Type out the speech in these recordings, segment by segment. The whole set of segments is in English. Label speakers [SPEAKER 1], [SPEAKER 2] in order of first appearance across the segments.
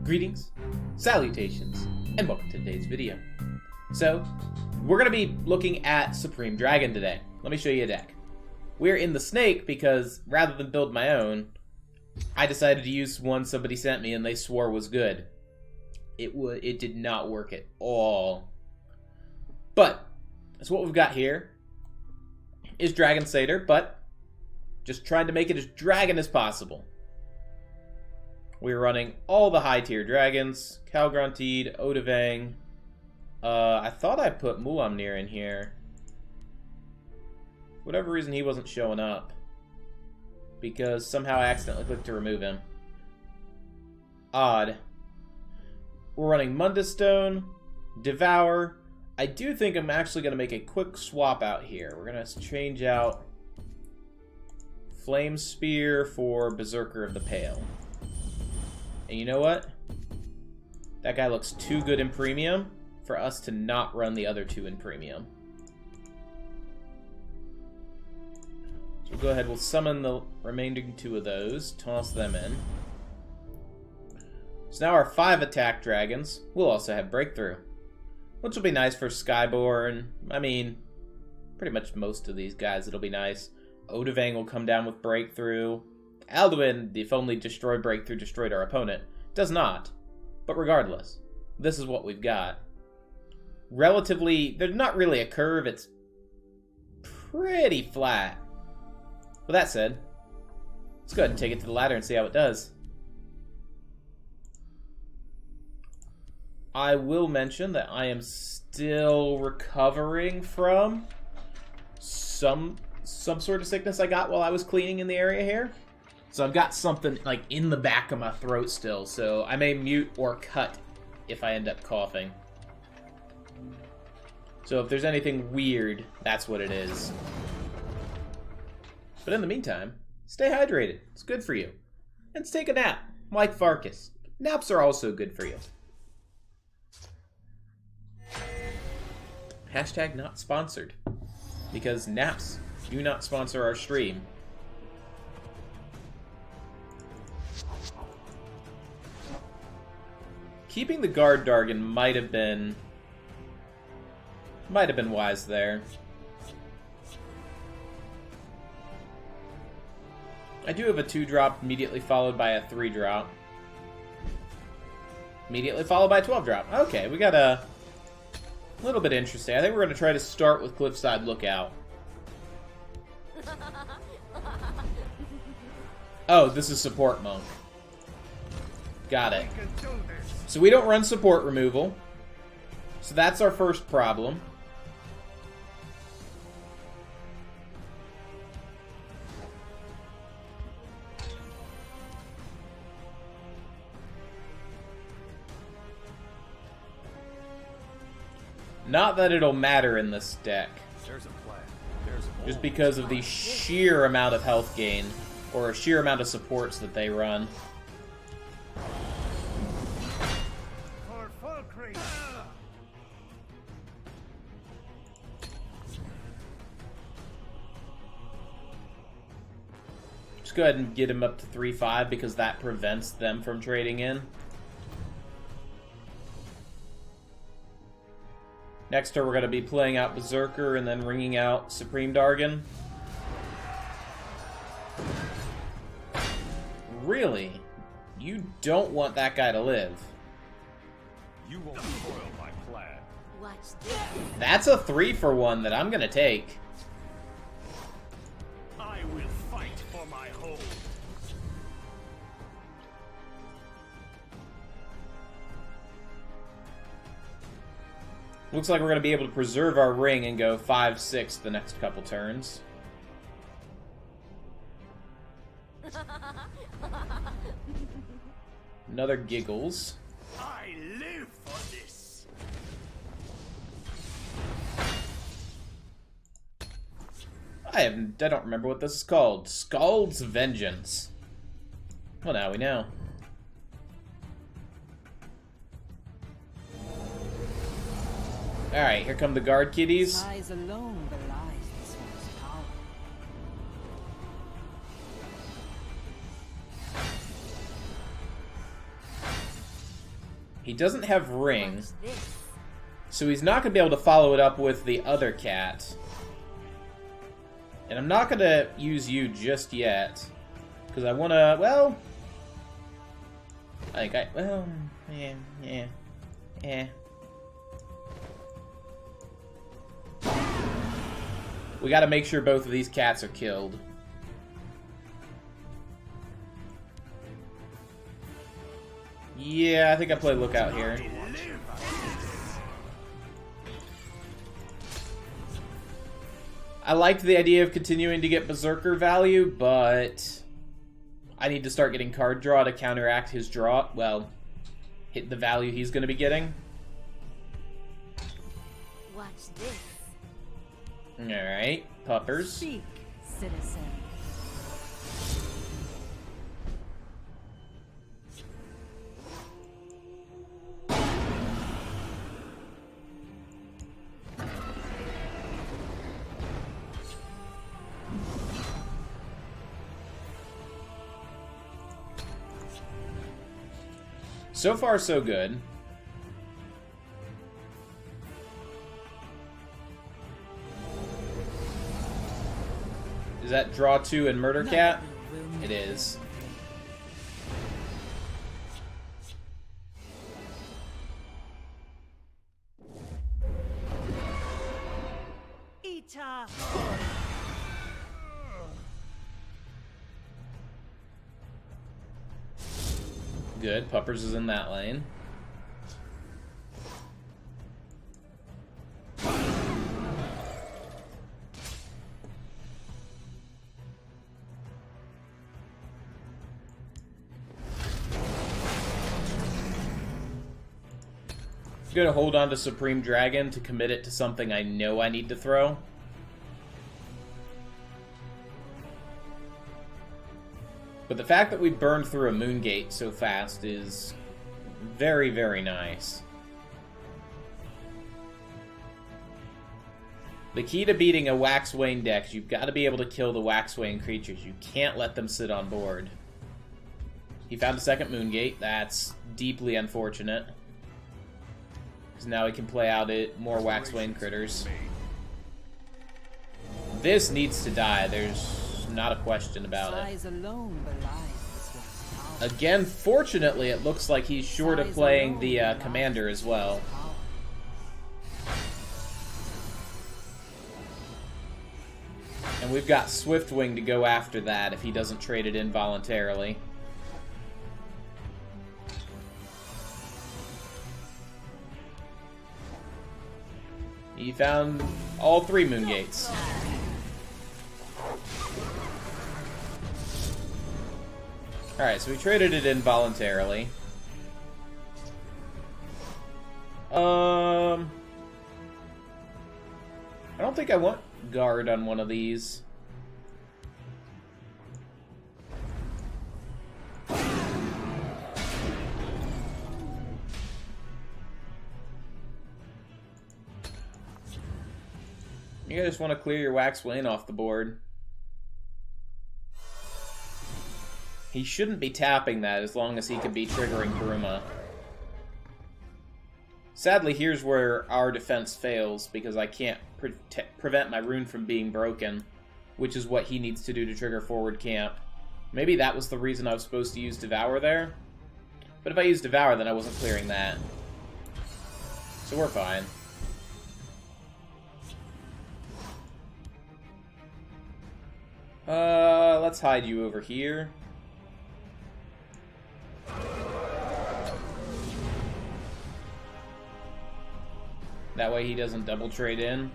[SPEAKER 1] Greetings, salutations, and welcome to today's video. So, we're going to be looking at Supreme Dragon today. Let me show you a deck. We're in the Snake because, rather than build my own, I decided to use one somebody sent me and they swore was good. It did not work at all. But, that's what we've got here. Is Dargonsader, but just trying to make it as dragon as possible. We're running all the high-tier dragons. Calgronteed, Odavang. I thought I put Mulamnir in here. For whatever reason, he wasn't showing up. Because somehow I accidentally clicked to remove him. Odd. We're running Mundustone, Devour. I do think I'm actually going to make a quick swap out here. We're going to change out Flame Spear for Berserker of the Pale. And you know what? That guy looks too good in premium for us to not run the other two in premium. So we'll go ahead, we'll summon the remaining two of those, toss them in. So now our 5 attack dragons will also have Breakthrough, which will be nice for Skyborn. I mean, pretty much most of these guys it'll be nice. Odavang will come down with Breakthrough. Alduin, if only Destroy Breakthrough destroyed our opponent, does not. But regardless, this is what we've got. Relatively, there's not really a curve, it's pretty flat. With that said, let's go ahead and take it to the ladder and see how it does. I will mention that I am still recovering from some sort of sickness I got while I was cleaning in the area here. So I've got something like in the back of my throat still, so I may mute or cut if I end up coughing. So if there's anything weird, that's what it is. But in the meantime, stay hydrated. It's good for you. And take a nap, like Farkas. Naps are also good for you. Hashtag not sponsored. Because naps do not sponsor our stream. Keeping the guard Dargon might have been wise there. I do have a 2-drop immediately followed by a 3-drop. Immediately followed by a 12-drop. Okay, we got a little bit interesting. I think we're going to try to start with Cliffside Lookout. Oh, this is Support Monk. Got it. So we don't run support removal. So that's our first problem. Not that it'll matter in this deck. Just because of the sheer amount of health gain, or sheer amount of supports that they run. Just go ahead and get him up to 3-5 because that prevents them from trading in. Next turn, we're going to be playing out Berserker and then ringing out Supreme Dargon. Really? You don't want that guy to live. You won't spoil my plan. Watch this. That's a 3-for-1 that I'm going to take. I will fight for my home. Looks like we're going to be able to preserve our ring and go 5-6 the next couple turns. Another giggles. I live for this. I don't remember what this is called. Scald's Vengeance. Well, now we know. Alright, here come the guard kitties.
[SPEAKER 2] Size alone belies this one's power.
[SPEAKER 1] He doesn't have ring,
[SPEAKER 2] What's this?
[SPEAKER 1] so he's not going to be able to follow it up with the other cat. And I'm not going to use you just yet, because I want to, well... yeah. We gotta make sure both of these cats are killed. Yeah, I think I play Lookout here. I liked the idea of continuing to get Berserker value, but I need to start getting card draw to counteract his draw. Well, hit the value he's going to be getting.
[SPEAKER 2] What's this?
[SPEAKER 1] Alright, puppers.
[SPEAKER 2] Speak, citizen.
[SPEAKER 1] So far, so good. Is that draw 2 and Murder Cat? It is.
[SPEAKER 2] Ita.
[SPEAKER 1] Good. Puppers is in that lane. I'm gonna hold on to Supreme Dragon to commit it to something I know I need to throw. But the fact that we burned through a Moongate so fast is very, very nice. The key to beating a Waxwayne deck is you've got to be able to kill the Waxwayne creatures. You can't let them sit on board. He found a second Moongate. That's deeply unfortunate. Because now he can play out more Waxwayne critters. This needs to die. There's not a question about it. Again, fortunately, it looks like he's short of playing the commander as well. And we've got Swiftwing to go after that if he doesn't trade it in voluntarily. He found all 3 Moongates. Alright, so we traded it in voluntarily. I don't think I want guard on one of these. You guys just want to clear your Waxwayne off the board. He shouldn't be tapping that as long as he can be triggering Karuma. Sadly, here's where our defense fails, because I can't prevent my rune from being broken, which is what he needs to do to trigger forward camp. Maybe that was the reason I was supposed to use Devour there. But if I used Devour, then I wasn't clearing that. So we're fine. Let's hide you over here. That way he doesn't double trade in.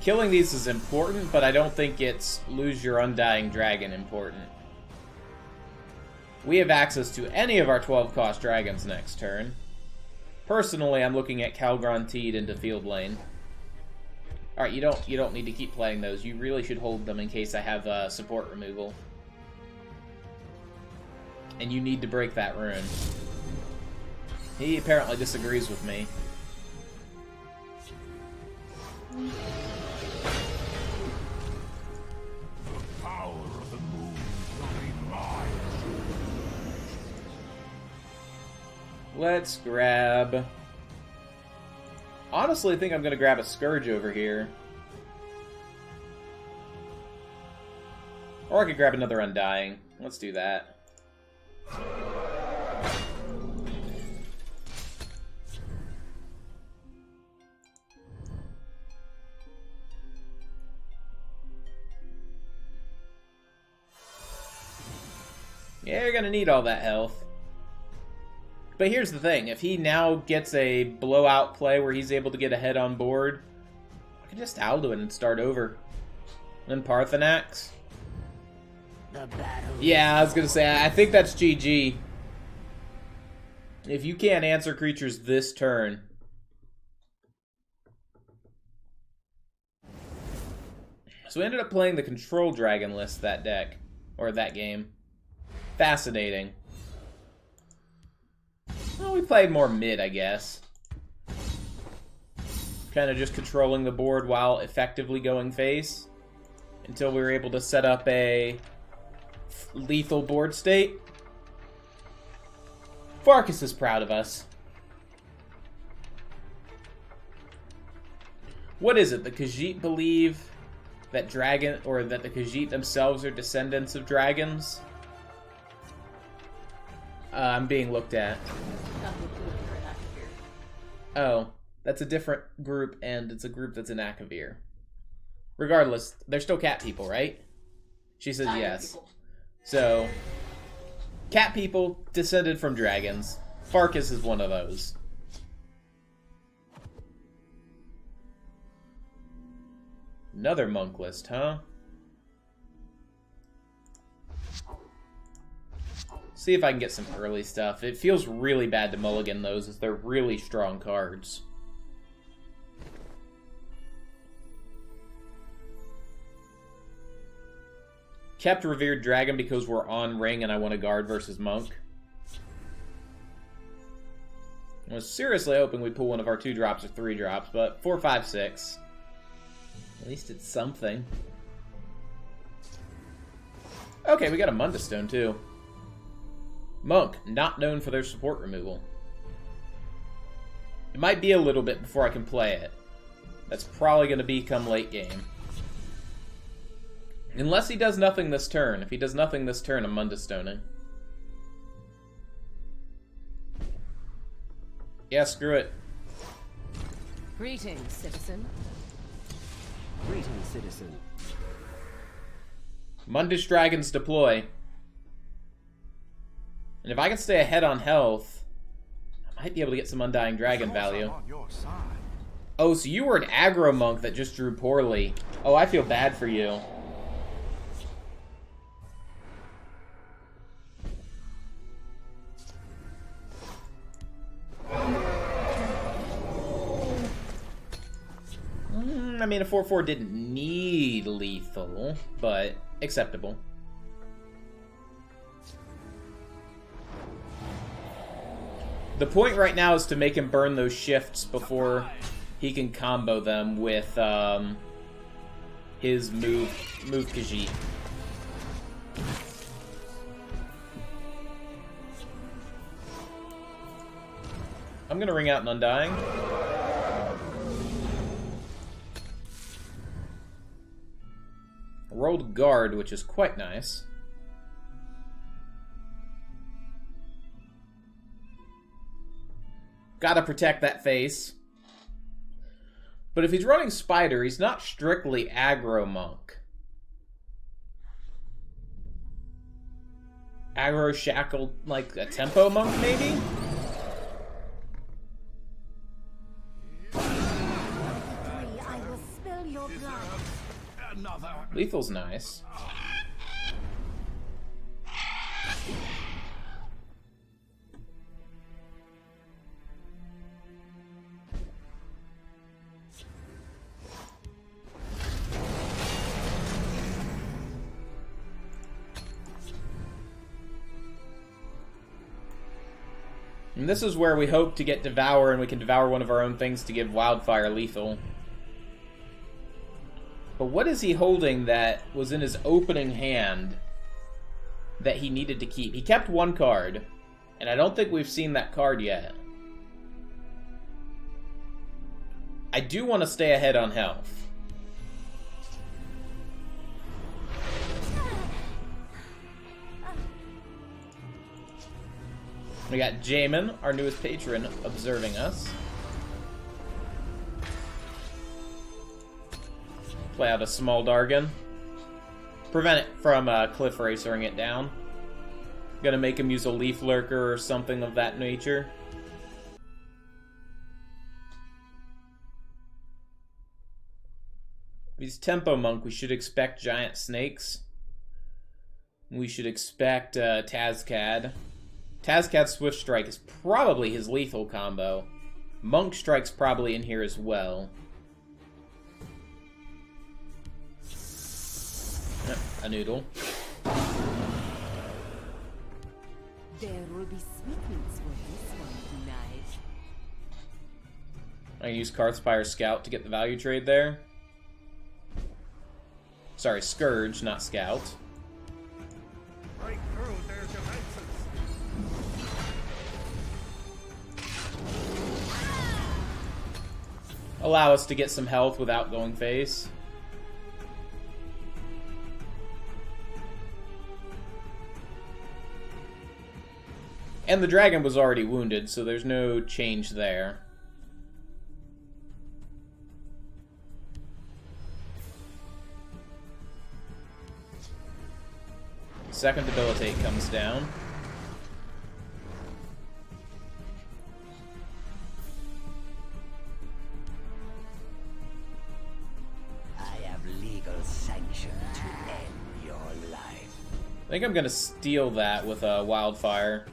[SPEAKER 1] Killing these is important, but I don't think it's lose your Undying Dragon important. We have access to any of our 12-cost dragons next turn. Personally, I'm looking at Calgronteed into field lane. Alright, you don't need to keep playing those. You really should hold them in case I have support removal. And you need to break that rune. He apparently disagrees with me.
[SPEAKER 3] The power of the moon will be mine.
[SPEAKER 1] Let's grab... Honestly, I think I'm going to grab a Scourge over here. Or I could grab another Undying. Let's do that. Yeah, you're gonna need all that health. But here's the thing, if he now gets a blowout play where he's able to get ahead on board, I can just Aldo it and start over. And then Parthenax. Yeah, I was gonna say, I think that's GG. If you can't answer creatures this turn. So we ended up playing the Control Dragon list that deck. Or that game. Fascinating. Well, we played more mid, I guess. Kind of just controlling the board while effectively going face. Until we were able to set up a lethal board state. Farkas is proud of us. What is it? The Khajiit believe that dragon, or that the Khajiit themselves are descendants of dragons? I'm being looked at. Oh, that's a different group, and it's a group that's in Akavir. Regardless, they're still cat people, right? She says yes. People. So, cat people descended from dragons. Farkas is one of those. Another monk list, huh? See if I can get some early stuff. It feels really bad to mulligan those, as they're really strong cards. Kept Revered Dragon because we're on ring and I want to guard versus monk. I was seriously hoping we'd pull one of our 2-drops or 3-drops, but 4, 5, 6. At least it's something. Okay, we got a Munda Stone too. Monk, not known for their support removal. It might be a little bit before I can play it. That's probably going to become late game. Unless he does nothing this turn. If he does nothing this turn, I'm Munda Stoning. Yeah, screw it.
[SPEAKER 2] Greetings, citizen.
[SPEAKER 4] Greetings, citizen.
[SPEAKER 1] Mundus Dragons deploy. And if I can stay ahead on health, I might be able to get some Undying Dragon value. Oh, so you were an aggro monk that just drew poorly. Oh, I feel bad for you. I mean, a 4/4 didn't need lethal, but acceptable. The point right now is to make him burn those shifts before he can combo them with his move Khajiit. I'm gonna ring out an Undying. Rolled guard, which is quite nice. Gotta protect that face. But if he's running Spider, he's not strictly aggro monk. Aggro shackled, like a tempo monk, maybe?
[SPEAKER 2] I will spill your blood.
[SPEAKER 1] Lethal's nice. And this is where we hope to get Devour, and we can devour one of our own things to give Wildfire lethal. But what is he holding that was in his opening hand that he needed to keep? He kept one card. And I don't think we've seen that card yet. I do want to stay ahead on health. We got Jamin, our newest patron, observing us. Play out a small Dargon. Prevent it from Cliff Racering it down. Gonna make him use a Leaf Lurker or something of that nature. If he's Tempo Monk, we should expect giant snakes. We should expect Tazcad. Tazcad's Swift Strike is probably his lethal combo. Monk Strike's probably in here as well. Yep, a noodle.
[SPEAKER 2] There will be sweetmeats for this one tonight.
[SPEAKER 1] I can use Karthspire Scout to get the value trade there. Sorry, Scourge, not Scout.
[SPEAKER 3] Break through their defenses.
[SPEAKER 1] Allow us to get some health without going face. And the dragon was already wounded, so there's no change there. Second Debilitate comes down.
[SPEAKER 4] I have legal sanction to end your life.
[SPEAKER 1] I think I'm gonna steal that with a Wildfire.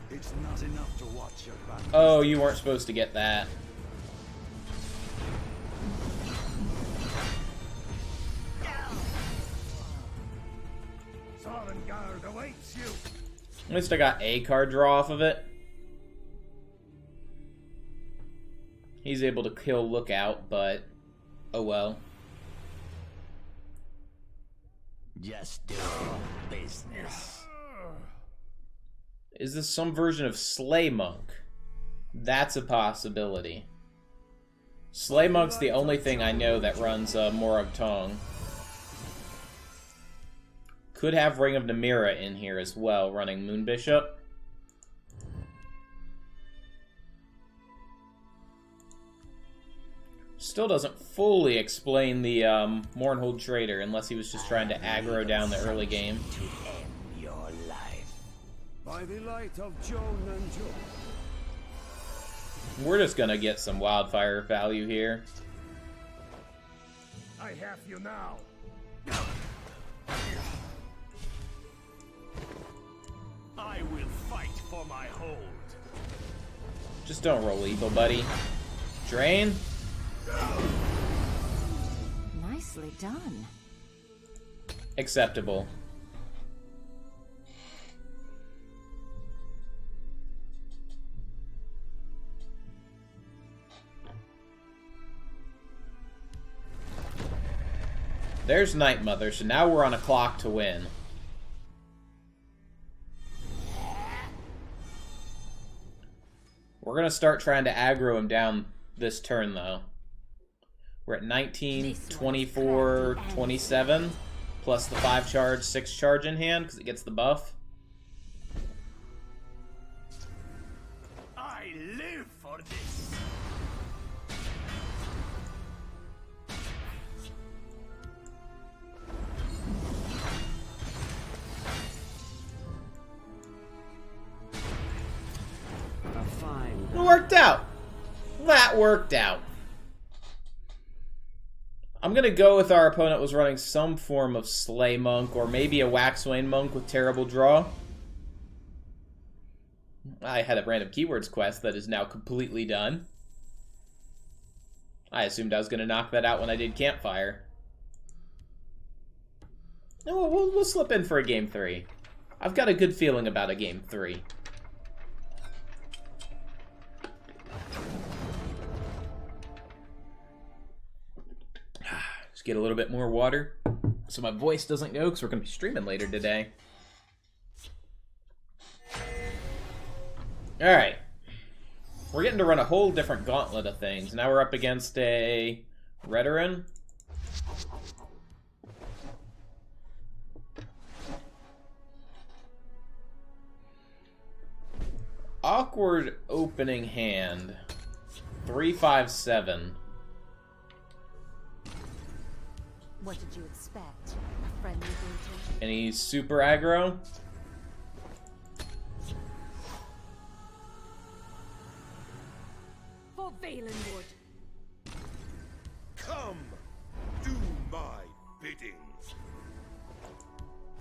[SPEAKER 3] It's not enough to watch your back.
[SPEAKER 1] Oh, you weren't supposed to get that.
[SPEAKER 3] Dargonsader awaits you.
[SPEAKER 1] At least I got a card draw off of it. He's able to kill Lookout, but oh well.
[SPEAKER 4] Just do business.
[SPEAKER 1] Is this some version of Slay Monk? That's a possibility. Slay Monk's the only thing I know that runs Morag Tong. Could have Ring of Namira in here as well, running Moon Bishop. Still doesn't fully explain the Mournhold Trader, unless he was just trying to aggro down the early game.
[SPEAKER 4] To end your life.
[SPEAKER 3] By the light of Joan and Joe.
[SPEAKER 1] We're just gonna get some Wildfire value here.
[SPEAKER 3] I have you now. I will fight for my hold.
[SPEAKER 1] Just don't roll lethal, buddy. Drain.
[SPEAKER 2] Nicely done.
[SPEAKER 1] Acceptable. There's Night Mother, so now we're on a clock to win. We're going to start trying to aggro him down this turn, though. We're at 19, 24, 27, plus the 5 charge, 6 charge in hand, because it gets the buff.
[SPEAKER 3] I live for this.
[SPEAKER 1] It worked out. That worked out. I'm going to go with our opponent was running some form of Slay Monk, or maybe a Waxwane Monk with terrible draw. I had a random keywords quest that is now completely done. I assumed I was going to knock that out when I did Campfire. No, we'll slip in for a game 3. I've got a good feeling about a game 3. Just get a little bit more water. so my voice doesn't go, because we're going to be streaming later today. Alright. We're getting to run a whole different gauntlet of things. Now we're up against a Redoran. Awkward opening hand. 3-5-7.
[SPEAKER 2] What did you expect? A friendly greeting?
[SPEAKER 1] And he's super aggro.
[SPEAKER 2] For Valenwood.
[SPEAKER 3] Come, do my bidding.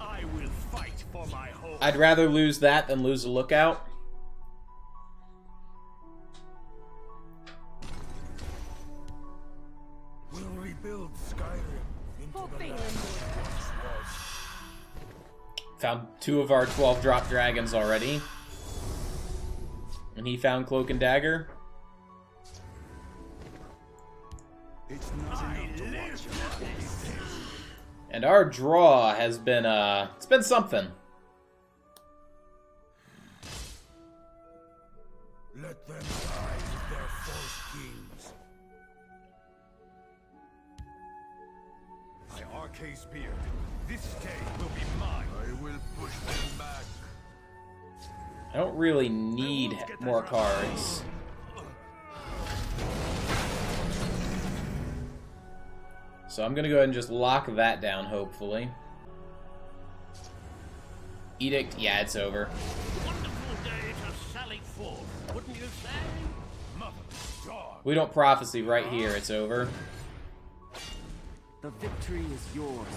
[SPEAKER 3] I will fight for my home.
[SPEAKER 1] I'd rather lose that than lose a lookout.
[SPEAKER 3] We'll rebuild Skyrim into
[SPEAKER 2] For
[SPEAKER 3] the land
[SPEAKER 2] Valenwood.
[SPEAKER 3] once was.
[SPEAKER 1] Found 2 of our 12 drop dragons already. And he found Cloak and Dagger.
[SPEAKER 3] It's not enough to watch him.
[SPEAKER 1] And our draw has been, it's been something.
[SPEAKER 3] Let them die with their false kings. My arcane spear. This day will be mine. I will push them back.
[SPEAKER 1] I don't really need more cards. So I'm gonna go ahead and just lock that down, hopefully. Edict, yeah, it's over.
[SPEAKER 3] Wonderful day to sally forth, wouldn't you say? Mother, dog.
[SPEAKER 1] We don't prophecy right here, it's over.
[SPEAKER 5] The victory is yours.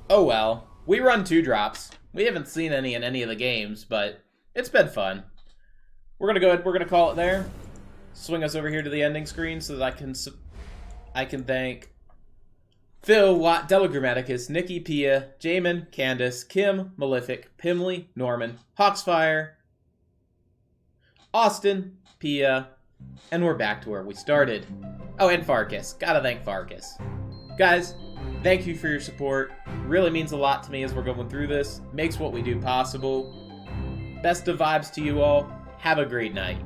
[SPEAKER 1] Oh well. We run 2 drops. We haven't seen any in any of the games, but it's been fun. We're gonna go ahead, we're gonna call it there. Swing us over here to the ending screen so that I can thank Phil, Watt, Delagrammaticus, Nikki, Pia, Jamin, Candace, Kim, Malefic, Pimley, Norman, Hawksfire, Austin, Pia, and we're back to where we started. Oh, and Farkas. Gotta thank Farkas. Guys, thank you for your support. Really means a lot to me as we're going through this. Makes what we do possible. Best of vibes to you all. Have a great night.